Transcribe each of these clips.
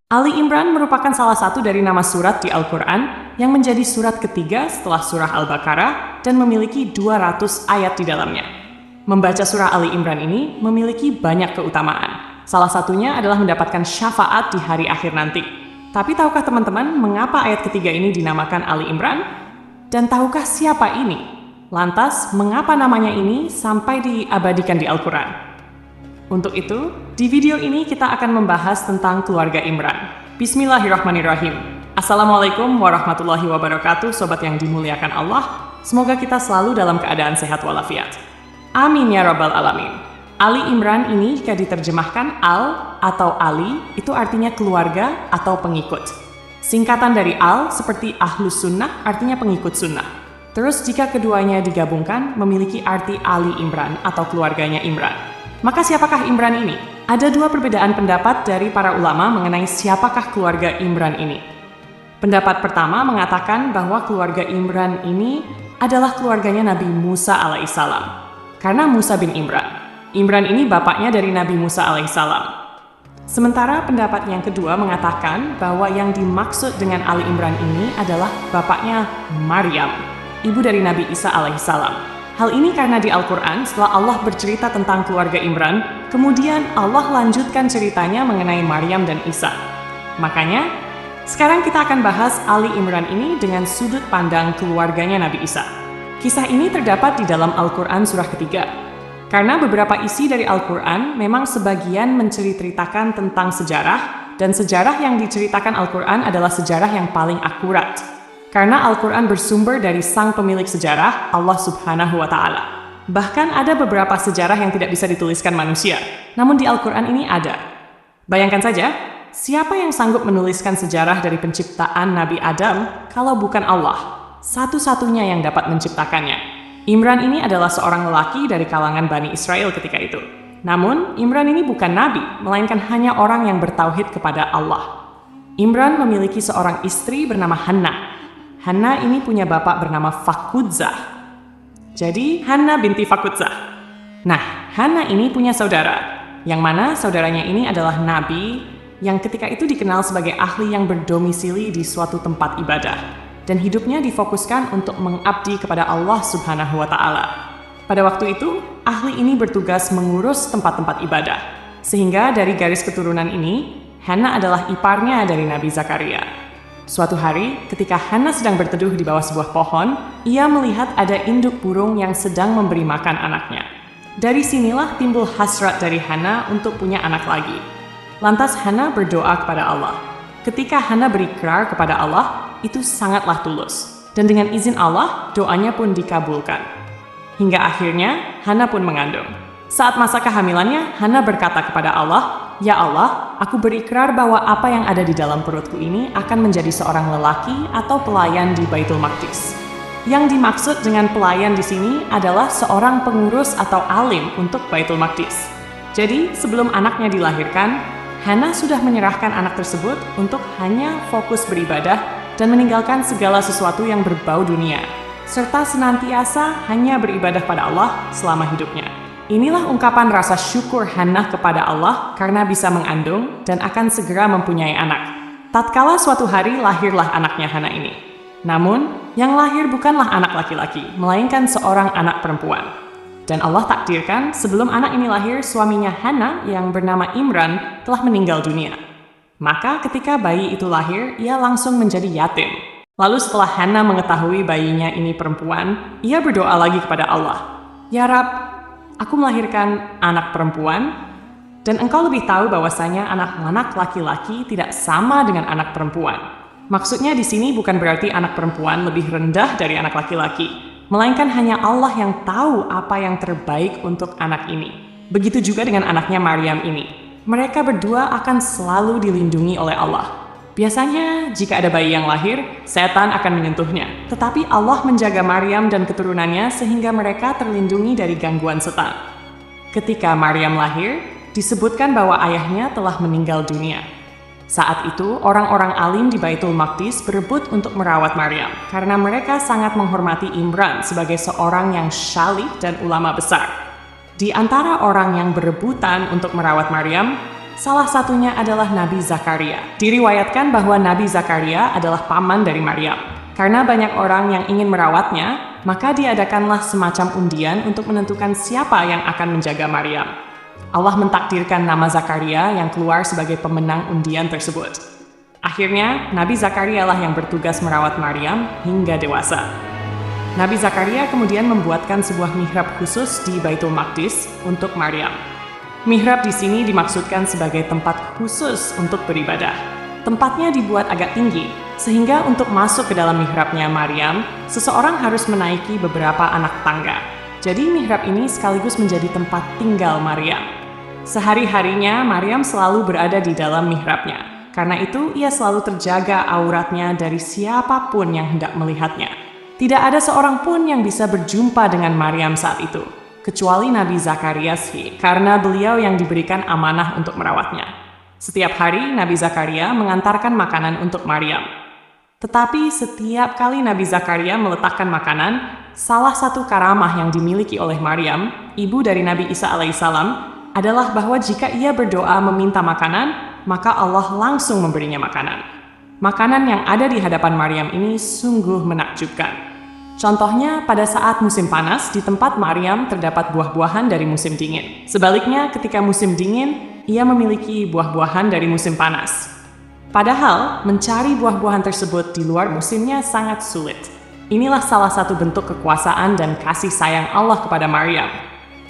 Ali Imran merupakan salah satu dari nama surat di Al-Quran yang menjadi surat ketiga setelah surah Al-Baqarah dan memiliki 200 ayat di dalamnya. Membaca surah Ali Imran ini memiliki banyak keutamaan. Salah satunya adalah mendapatkan syafaat di hari akhir nanti. Tapi tahukah teman-teman mengapa ayat ketiga ini dinamakan Ali Imran? Dan tahukah siapa ini? Lantas, mengapa namanya ini sampai diabadikan di Al-Quran? Untuk itu, di video ini kita akan membahas tentang keluarga Imran. Bismillahirrahmanirrahim. Assalamualaikum warahmatullahi wabarakatuh, sobat yang dimuliakan Allah. Semoga kita selalu dalam keadaan sehat walafiat. Amin ya rabbal alamin. Ali Imran ini jika diterjemahkan Al atau Ali, itu artinya keluarga atau pengikut. Singkatan dari Al seperti Ahlus Sunnah artinya pengikut sunnah. Terus jika keduanya digabungkan memiliki arti Ali Imran atau keluarganya Imran. Maka siapakah Imran ini? Ada dua perbedaan pendapat dari para ulama mengenai siapakah keluarga Imran ini. Pendapat pertama mengatakan bahwa keluarga Imran ini adalah keluarganya Nabi Musa alaihissalam. Karena Musa bin Imran. Imran ini bapaknya dari Nabi Musa alaihissalam. Sementara pendapat yang kedua mengatakan bahwa yang dimaksud dengan Ali Imran ini adalah bapaknya Maryam, ibu dari Nabi Isa alaihissalam. Hal ini karena di Al-Quran setelah Allah bercerita tentang keluarga Imran, kemudian Allah lanjutkan ceritanya mengenai Maryam dan Isa. Makanya, sekarang kita akan bahas Ali Imran ini dengan sudut pandang keluarganya Nabi Isa. Kisah ini terdapat di dalam Al-Quran surah ketiga. Karena beberapa isi dari Al-Quran memang sebagian menceritakan tentang sejarah, dan sejarah yang diceritakan Al-Quran adalah sejarah yang paling akurat. Karena Al-Quran bersumber dari sang pemilik sejarah, Allah Subhanahu wa Ta'ala. Bahkan ada beberapa sejarah yang tidak bisa dituliskan manusia, namun di Al-Quran ini ada. Bayangkan saja, siapa yang sanggup menuliskan sejarah dari penciptaan Nabi Adam kalau bukan Allah? Satu-satunya yang dapat menciptakannya. Imran ini adalah seorang lelaki dari kalangan Bani Israel ketika itu. Namun, Imran ini bukan nabi, melainkan hanya orang yang bertauhid kepada Allah. Imran memiliki seorang istri bernama Hannah. Hannah ini punya bapak bernama Fakudzah. Jadi, Hannah binti Fakudzah. Nah, Hannah ini punya saudara, yang mana saudaranya ini adalah nabi yang ketika itu dikenal sebagai ahli yang berdomisili di suatu tempat ibadah. Dan hidupnya difokuskan untuk mengabdi kepada Allah Subhanahu wa Ta'ala. Pada waktu itu, ahli ini bertugas mengurus tempat-tempat ibadah. Sehingga dari garis keturunan ini, Hannah adalah iparnya dari Nabi Zakaria. Suatu hari, ketika Hannah sedang berteduh di bawah sebuah pohon, ia melihat ada induk burung yang sedang memberi makan anaknya. Dari sinilah timbul hasrat dari Hannah untuk punya anak lagi. Lantas Hannah berdoa kepada Allah. Ketika Hannah berikrar kepada Allah, itu sangatlah tulus. Dan dengan izin Allah, doanya pun dikabulkan. Hingga akhirnya, Hannah pun mengandung. Saat masa kehamilannya, Hannah berkata kepada Allah, "Ya Allah, aku berikrar bahwa apa yang ada di dalam perutku ini akan menjadi seorang lelaki atau pelayan di Baitul Maqdis." Yang dimaksud dengan pelayan di sini adalah seorang pengurus atau alim untuk Baitul Maqdis. Jadi, sebelum anaknya dilahirkan, Hannah sudah menyerahkan anak tersebut untuk hanya fokus beribadah dan meninggalkan segala sesuatu yang berbau dunia, serta senantiasa hanya beribadah pada Allah selama hidupnya. Inilah ungkapan rasa syukur Hannah kepada Allah karena bisa mengandung dan akan segera mempunyai anak. Tatkala suatu hari lahirlah anaknya Hannah ini. Namun, yang lahir bukanlah anak laki-laki, melainkan seorang anak perempuan. Dan Allah takdirkan sebelum anak ini lahir, suaminya Hannah yang bernama Imran telah meninggal dunia. Maka ketika bayi itu lahir, ia langsung menjadi yatim. Lalu setelah Hannah mengetahui bayinya ini perempuan, ia berdoa lagi kepada Allah. "Ya Rab, aku melahirkan anak perempuan, dan engkau lebih tahu bahwasanya anak-anak laki-laki tidak sama dengan anak perempuan." Maksudnya di sini bukan berarti anak perempuan lebih rendah dari anak laki-laki, melainkan hanya Allah yang tahu apa yang terbaik untuk anak ini. Begitu juga dengan anaknya Maryam ini. Mereka berdua akan selalu dilindungi oleh Allah. Biasanya, jika ada bayi yang lahir, setan akan menyentuhnya. Tetapi Allah menjaga Maryam dan keturunannya sehingga mereka terlindungi dari gangguan setan. Ketika Maryam lahir, disebutkan bahwa ayahnya telah meninggal dunia. Saat itu, orang-orang alim di Baitul Maqdis berebut untuk merawat Maryam, karena mereka sangat menghormati Imran sebagai seorang yang syalih dan ulama besar. Di antara orang yang berebutan untuk merawat Maryam, Salah satunya adalah Nabi Zakaria. Diriwayatkan bahwa Nabi Zakaria adalah paman dari Maryam. Karena banyak orang yang ingin merawatnya, maka diadakanlah semacam undian untuk menentukan siapa yang akan menjaga Maryam. Allah mentakdirkan nama Zakaria yang keluar sebagai pemenang undian tersebut. Akhirnya, Nabi Zakaria lah yang bertugas merawat Maryam hingga dewasa. Nabi Zakaria kemudian membuatkan sebuah mihrab khusus di Baitul Maqdis untuk Maryam. Mihrab di sini dimaksudkan sebagai tempat khusus untuk beribadah. Tempatnya dibuat agak tinggi, sehingga untuk masuk ke dalam mihrabnya Maryam, seseorang harus menaiki beberapa anak tangga. Jadi mihrab ini sekaligus menjadi tempat tinggal Maryam. Sehari-harinya Maryam selalu berada di dalam mihrabnya. Karena itu ia selalu terjaga auratnya dari siapapun yang hendak melihatnya. Tidak ada seorang pun yang bisa berjumpa dengan Maryam saat itu, kecuali Nabi Zakaria sih, karena beliau yang diberikan amanah untuk merawatnya. Setiap hari Nabi Zakaria mengantarkan makanan untuk Maryam. Tetapi setiap kali Nabi Zakaria meletakkan makanan, salah satu karamah yang dimiliki oleh Maryam, ibu dari Nabi Isa alaihissalam, adalah bahwa jika ia berdoa meminta makanan, maka Allah langsung memberinya makanan. Makanan yang ada di hadapan Maryam ini sungguh menakjubkan. Contohnya, pada saat musim panas, di tempat Maryam terdapat buah-buahan dari musim dingin. Sebaliknya, ketika musim dingin, ia memiliki buah-buahan dari musim panas. Padahal, mencari buah-buahan tersebut di luar musimnya sangat sulit. Inilah salah satu bentuk kekuasaan dan kasih sayang Allah kepada Maryam.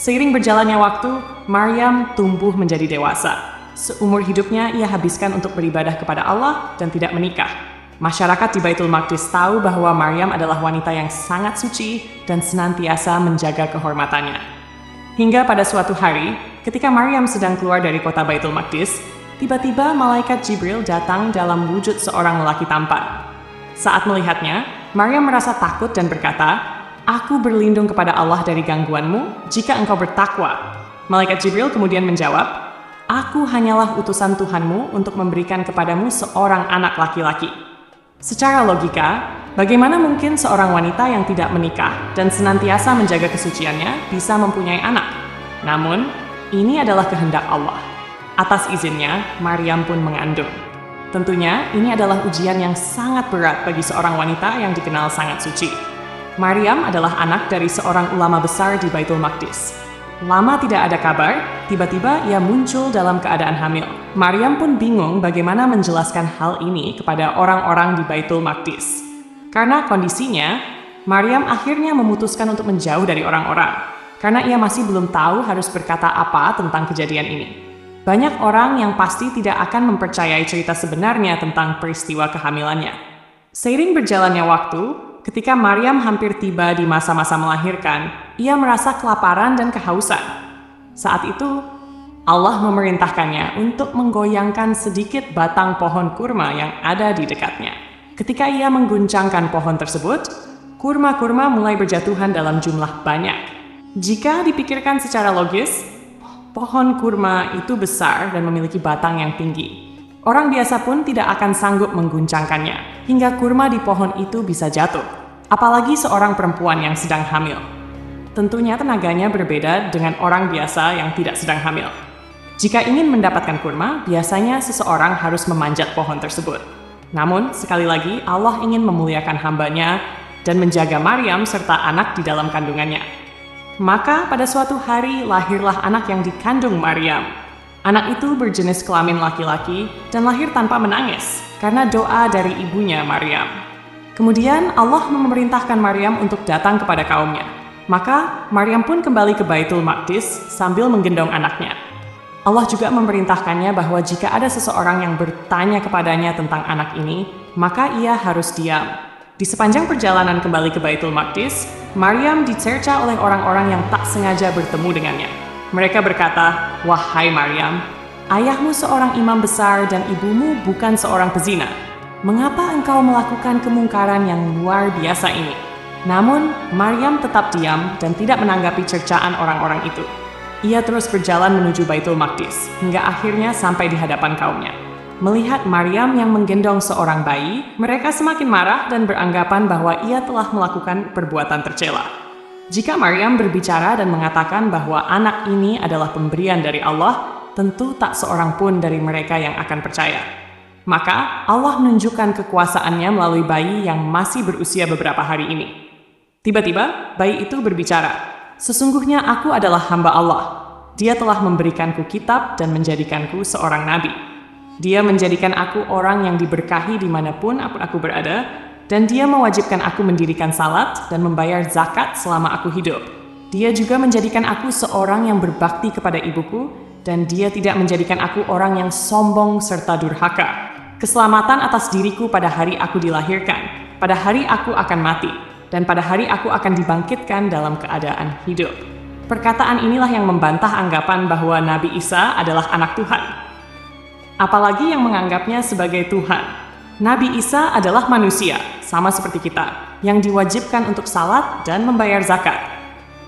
Seiring berjalannya waktu, Maryam tumbuh menjadi dewasa. Seumur hidupnya, ia habiskan untuk beribadah kepada Allah dan tidak menikah. Masyarakat di Baitul Maqdis tahu bahwa Maryam adalah wanita yang sangat suci dan senantiasa menjaga kehormatannya. Hingga pada suatu hari, ketika Maryam sedang keluar dari kota Baitul Maqdis, tiba-tiba malaikat Jibril datang dalam wujud seorang lelaki tampan. Saat melihatnya, Maryam merasa takut dan berkata, "Aku berlindung kepada Allah dari gangguanmu jika engkau bertakwa." Malaikat Jibril kemudian menjawab, "Aku hanyalah utusan Tuhanmu untuk memberikan kepadamu seorang anak laki-laki." Secara logika, bagaimana mungkin seorang wanita yang tidak menikah dan senantiasa menjaga kesuciannya bisa mempunyai anak? Namun, ini adalah kehendak Allah. Atas izinnya, Maryam pun mengandung. Tentunya, ini adalah ujian yang sangat berat bagi seorang wanita yang dikenal sangat suci. Maryam adalah anak dari seorang ulama besar di Baitul Maqdis. Lama tidak ada kabar, tiba-tiba ia muncul dalam keadaan hamil. Maryam pun bingung bagaimana menjelaskan hal ini kepada orang-orang di Baitul Maqdis. Karena kondisinya, Maryam akhirnya memutuskan untuk menjauh dari orang-orang, karena ia masih belum tahu harus berkata apa tentang kejadian ini. Banyak orang yang pasti tidak akan mempercayai cerita sebenarnya tentang peristiwa kehamilannya. Seiring berjalannya waktu, ketika Maryam hampir tiba di masa-masa melahirkan, ia merasa kelaparan dan kehausan. Saat itu, Allah memerintahkannya untuk menggoyangkan sedikit batang pohon kurma yang ada di dekatnya. Ketika ia mengguncangkan pohon tersebut, kurma-kurma mulai berjatuhan dalam jumlah banyak. Jika dipikirkan secara logis, pohon kurma itu besar dan memiliki batang yang tinggi. Orang biasa pun tidak akan sanggup mengguncangkannya, hingga kurma di pohon itu bisa jatuh. Apalagi seorang perempuan yang sedang hamil. Tentunya tenaganya berbeda dengan orang biasa yang tidak sedang hamil. Jika ingin mendapatkan kurma, biasanya seseorang harus memanjat pohon tersebut. Namun, sekali lagi, Allah ingin memuliakan hambanya dan menjaga Maryam serta anak di dalam kandungannya. Maka pada suatu hari lahirlah anak yang dikandung Maryam. Anak itu berjenis kelamin laki-laki dan lahir tanpa menangis karena doa dari ibunya Maryam. Kemudian Allah memerintahkan Maryam untuk datang kepada kaumnya. Maka Maryam pun kembali ke Baitul Maqdis sambil menggendong anaknya. Allah juga memerintahkannya bahwa jika ada seseorang yang bertanya kepadanya tentang anak ini, maka ia harus diam. Di sepanjang perjalanan kembali ke Baitul Maqdis, Maryam dicerca oleh orang-orang yang tak sengaja bertemu dengannya. Mereka berkata, "Wahai Maryam, ayahmu seorang imam besar dan ibumu bukan seorang pezina. Mengapa engkau melakukan kemungkaran yang luar biasa ini?" Namun, Maryam tetap diam dan tidak menanggapi cercaan orang-orang itu. Ia terus berjalan menuju Baitul Maqdis, hingga akhirnya sampai di hadapan kaumnya. Melihat Maryam yang menggendong seorang bayi, mereka semakin marah dan beranggapan bahwa ia telah melakukan perbuatan tercela. Jika Maryam berbicara dan mengatakan bahwa anak ini adalah pemberian dari Allah, tentu tak seorang pun dari mereka yang akan percaya. Maka Allah menunjukkan kekuasaannya melalui bayi yang masih berusia beberapa hari ini. Tiba-tiba, bayi itu berbicara, "Sesungguhnya aku adalah hamba Allah. Dia telah memberikanku kitab dan menjadikanku seorang nabi. Dia menjadikan aku orang yang diberkahi dimanapun aku berada, dan dia mewajibkan aku mendirikan salat dan membayar zakat selama aku hidup. Dia juga menjadikan aku seorang yang berbakti kepada ibuku, dan dia tidak menjadikan aku orang yang sombong serta durhaka. Keselamatan atas diriku pada hari aku dilahirkan, pada hari aku akan mati, dan pada hari aku akan dibangkitkan dalam keadaan hidup." Perkataan inilah yang membantah anggapan bahwa Nabi Isa adalah anak Tuhan. Apalagi yang menganggapnya sebagai Tuhan. Nabi Isa adalah manusia, sama seperti kita, yang diwajibkan untuk salat dan membayar zakat.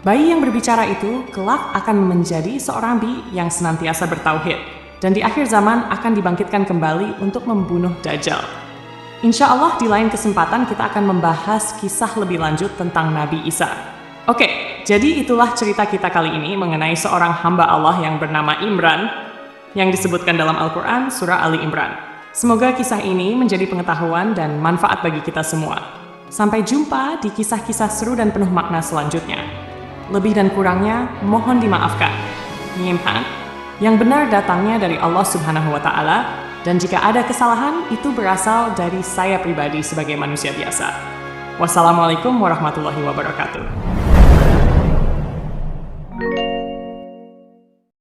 Bayi yang berbicara itu kelak akan menjadi seorang nabi yang senantiasa bertauhid, dan di akhir zaman akan dibangkitkan kembali untuk membunuh Dajjal. Insya Allah di lain kesempatan kita akan membahas kisah lebih lanjut tentang Nabi Isa. Oke, jadi itulah cerita kita kali ini mengenai seorang hamba Allah yang bernama Imran, yang disebutkan dalam Al-Quran surah Ali Imran. Semoga kisah ini menjadi pengetahuan dan manfaat bagi kita semua. Sampai jumpa di kisah-kisah seru dan penuh makna selanjutnya. Lebih dan kurangnya mohon dimaafkan. Nyimpan. Yang benar datangnya dari Allah Subhanahu wa Ta'ala, dan jika ada kesalahan, itu berasal dari saya pribadi sebagai manusia biasa. Wassalamualaikum warahmatullahi wabarakatuh.